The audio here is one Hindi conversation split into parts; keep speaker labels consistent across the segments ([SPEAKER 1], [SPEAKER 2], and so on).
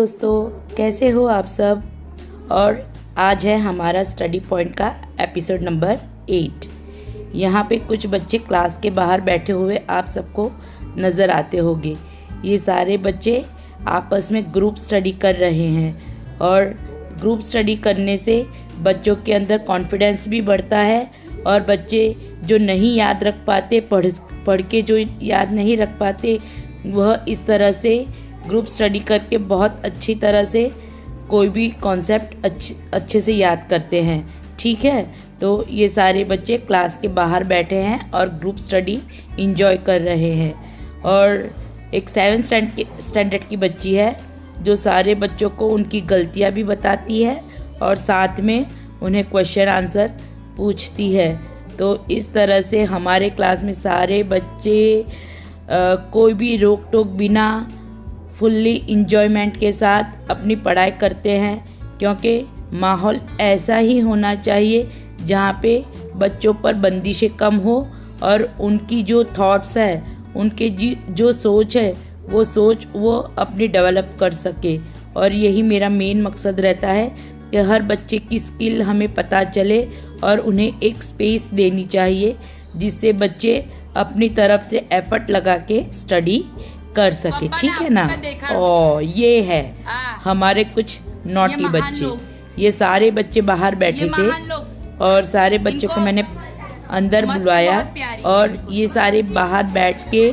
[SPEAKER 1] दोस्तों, कैसे हो आप सब। और आज है हमारा स्टडी पॉइंट का एपिसोड नंबर 8। यहाँ पे कुछ बच्चे क्लास के बाहर बैठे हुए आप सबको नज़र आते होंगे। ये सारे बच्चे आपस में ग्रुप स्टडी कर रहे हैं और ग्रुप स्टडी करने से बच्चों के अंदर कॉन्फिडेंस भी बढ़ता है और बच्चे जो नहीं याद रख पाते, पढ़ के जो याद नहीं रख पाते, वह इस तरह से ग्रुप स्टडी करके बहुत अच्छी तरह से कोई भी कॉन्सेप्ट अच्छे से याद करते हैं। ठीक है, तो ये सारे बच्चे क्लास के बाहर बैठे हैं और ग्रुप स्टडी एंजॉय कर रहे हैं। और एक 7th स्टैंडर्ड की बच्ची है जो सारे बच्चों को उनकी गलतियां भी बताती है और साथ में उन्हें क्वेश्चन आंसर पूछती है। तो इस तरह से हमारे क्लास में सारे बच्चे कोई भी रोक टोक बिना फुल्ली इंजॉयमेंट के साथ अपनी पढ़ाई करते हैं, क्योंकि माहौल ऐसा ही होना चाहिए जहाँ पे बच्चों पर बंदिशें कम हो और उनकी जो थॉट्स है, उनके जो सोच है, वो सोच वो अपनी डेवलप कर सके। और यही मेरा मेन मकसद रहता है कि हर बच्चे की स्किल हमें पता चले और उन्हें एक स्पेस देनी चाहिए जिससे बच्चे अपनी तरफ से एफर्ट लगा के स्टडी कर सके। ठीक है ना। और ये है हमारे कुछ नॉटी बच्चे। ये सारे बच्चे बाहर बैठे थे और सारे बच्चों को मैंने अंदर बुलवाया और ये सारे बाहर बैठ के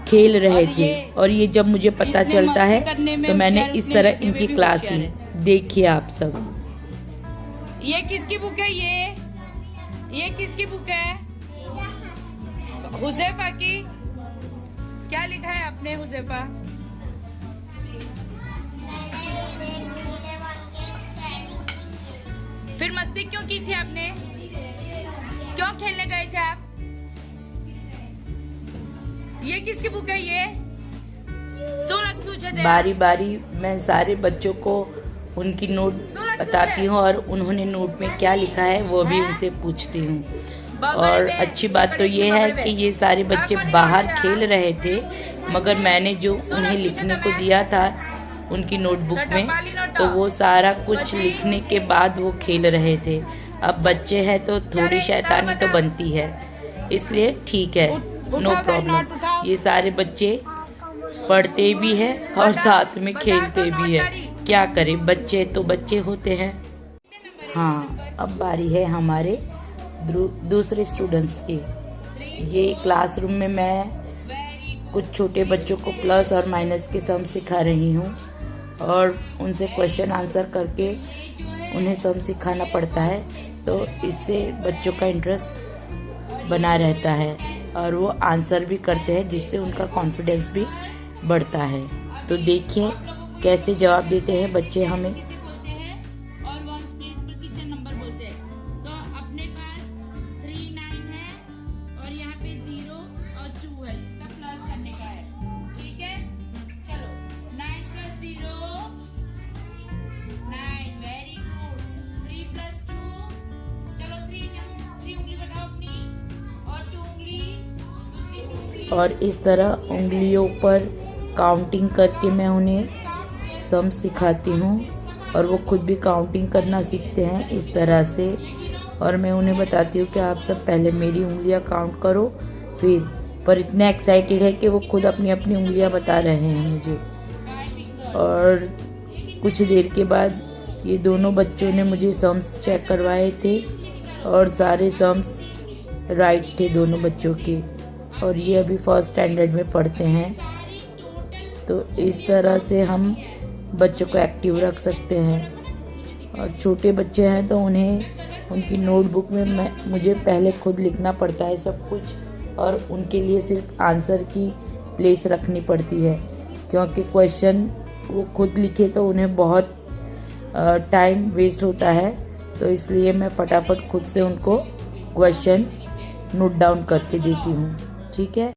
[SPEAKER 1] खेल रहे थे। और ये जब मुझे पता चलता है तो मैंने इस तरह इनकी क्लास ली। देखिए आप सब,
[SPEAKER 2] ये किसकी बुक है? ये किसकी बुक है? हुज़ैफा की। क्या लिखा है आपने हुज़ैफा? फिर मस्ती क्यों की थी आपने? क्यों खेलने गए थे आप? ये किसकी बुक है? ये सोना क्यों छे?
[SPEAKER 1] बारी बारी मैं सारे बच्चों को उनकी नोट बताती हूँ और उन्होंने नोट में क्या लिखा है वो भी उनसे पूछती हूँ। और अच्छी बात तो ये है कि ये सारे बच्चे बाहर खेल रहे थे, मगर मैंने जो उन्हें लिखने को दिया था उनकी नोटबुक में, तो वो सारा कुछ लिखने के बाद वो खेल रहे थे। अब बच्चे हैं तो थोड़ी शैतानी तो बनती है, इसलिए ठीक है, नो प्रॉब्लम। ये सारे बच्चे पढ़ते भी हैं और साथ में खेलते भी हैं। क्या करें, बच्चे तो बच्चे होते हैं। हाँ, अब बारी है हमारे दूसरे स्टूडेंट्स की। ये क्लासरूम में मैं कुछ छोटे बच्चों को प्लस और माइनस के सम सिखा रही हूँ और उनसे क्वेश्चन आंसर करके उन्हें सम सिखाना पड़ता है, तो इससे बच्चों का इंटरेस्ट बना रहता है और वो आंसर भी करते हैं, जिससे उनका कॉन्फिडेंस भी बढ़ता है। तो देखिए कैसे जवाब देते हैं बच्चे हमें। और इस तरह उंगलियों पर काउंटिंग करके मैं उन्हें सम सिखाती हूँ और वो खुद भी काउंटिंग करना सीखते हैं इस तरह से। और मैं उन्हें बताती हूँ कि आप सब पहले मेरी उंगलियाँ काउंट करो, फिर। पर इतने एक्साइटेड है कि वो खुद अपनी अपनी उंगलियाँ बता रहे हैं मुझे। और कुछ देर के बाद ये दोनों बच्चों ने मुझे सम्स चेक करवाए थे और सारे सम्स राइट थे दोनों बच्चों के। और ये अभी 1st स्टैंडर्ड में पढ़ते हैं। तो इस तरह से हम बच्चों को एक्टिव रख सकते हैं। और छोटे बच्चे हैं तो उन्हें उनकी नोटबुक में मुझे पहले खुद लिखना पड़ता है सब कुछ, और उनके लिए सिर्फ आंसर की प्लेस रखनी पड़ती है, क्योंकि क्वेश्चन वो खुद लिखे तो उन्हें बहुत टाइम वेस्ट होता है। तो इसलिए मैं फटाफट खुद से उनको क्वेश्चन नोट डाउन करके देती हूँ। ठीक है,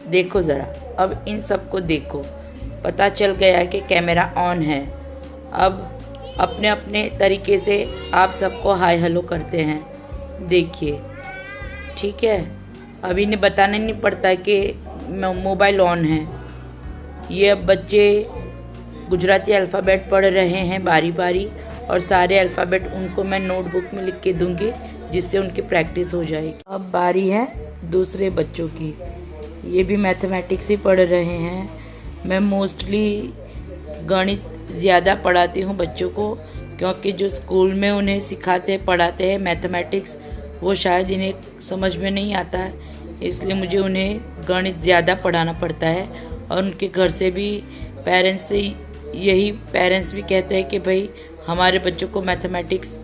[SPEAKER 1] देखो ज़रा, अब इन सबको देखो, पता चल गया कि कैमरा ऑन है। अब अपने अपने तरीके से आप सबको हाय हेलो करते हैं, देखिए। ठीक है, अब इन्हें बताना नहीं पड़ता कि मोबाइल ऑन है। ये अब बच्चे गुजराती अल्फ़ाबेट पढ़ रहे हैं बारी बारी, और सारे अल्फ़ाबेट उनको मैं नोटबुक में लिख के दूंगी जिससे उनकी प्रैक्टिस हो जाएगी। अब बारी है दूसरे बच्चों की। ये भी मैथमेटिक्स ही पढ़ रहे हैं। मैं मोस्टली गणित ज़्यादा पढ़ाती हूँ बच्चों को, क्योंकि जो स्कूल में उन्हें सिखाते पढ़ाते हैं मैथमेटिक्स वो शायद इन्हें समझ में नहीं आता है, इसलिए मुझे उन्हें गणित ज़्यादा पढ़ाना पड़ता है। और उनके घर से भी पेरेंट्स भी कहते हैं कि भाई हमारे बच्चों को मैथमेटिक्स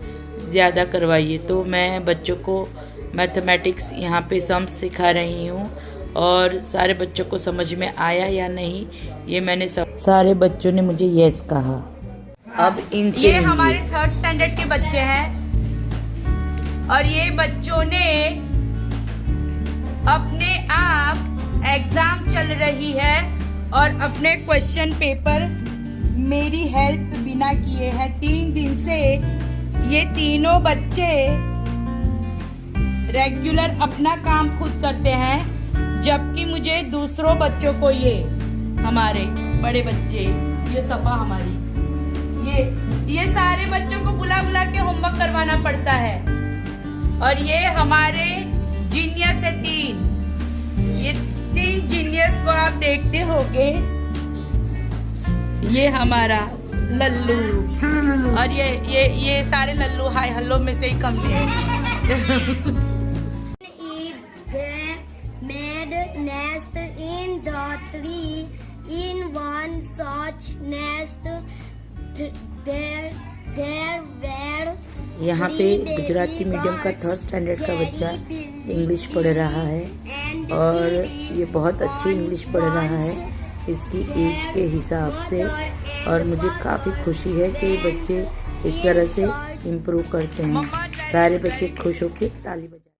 [SPEAKER 1] ज़्यादा करवाइए। तो मैं बच्चों को मैथमेटिक्स यहाँ पे सम्स सिखा रही हूँ, और सारे बच्चों को समझ में आया या नहीं ये मैंने सारे बच्चों ने मुझे यस कहा। अब इनसे
[SPEAKER 2] ये हमारे 3rd स्टैंडर्ड के बच्चे हैं, और ये बच्चों ने अपने आप एग्जाम चल रही है और अपने क्वेश्चन पेपर मेरी हेल्प बिना किए हैं 3 दिन से। ये तीनों बच्चे रेगुलर अपना काम खुद करते हैं, जबकि मुझे दूसरों बच्चों को, ये हमारे बड़े बच्चे, ये सफा हमारी, ये सारे बच्चों को बुला बुला के होमवर्क करवाना पड़ता है। और ये हमारे जीनियस है 3, ये 3 जीनियस को आप देखते होंगे। ये हमारा लल्लू, और ये सारे लल्लू हाय हल्लो में से ही कम है। Nest in the tree, in one such nest there were
[SPEAKER 1] यहाँ पे गुजराती मीडियम का 3rd स्टैंडर्ड का बच्चा इंग्लिश पढ़ रहा है, और ये बहुत अच्छी इंग्लिश पढ़ रहा है इसकी एज के हिसाब से। और मुझे काफ़ी खुशी है कि बच्चे इस तरह से इम्प्रूव करते हैं। सारे बच्चे खुश होकर ताली बजा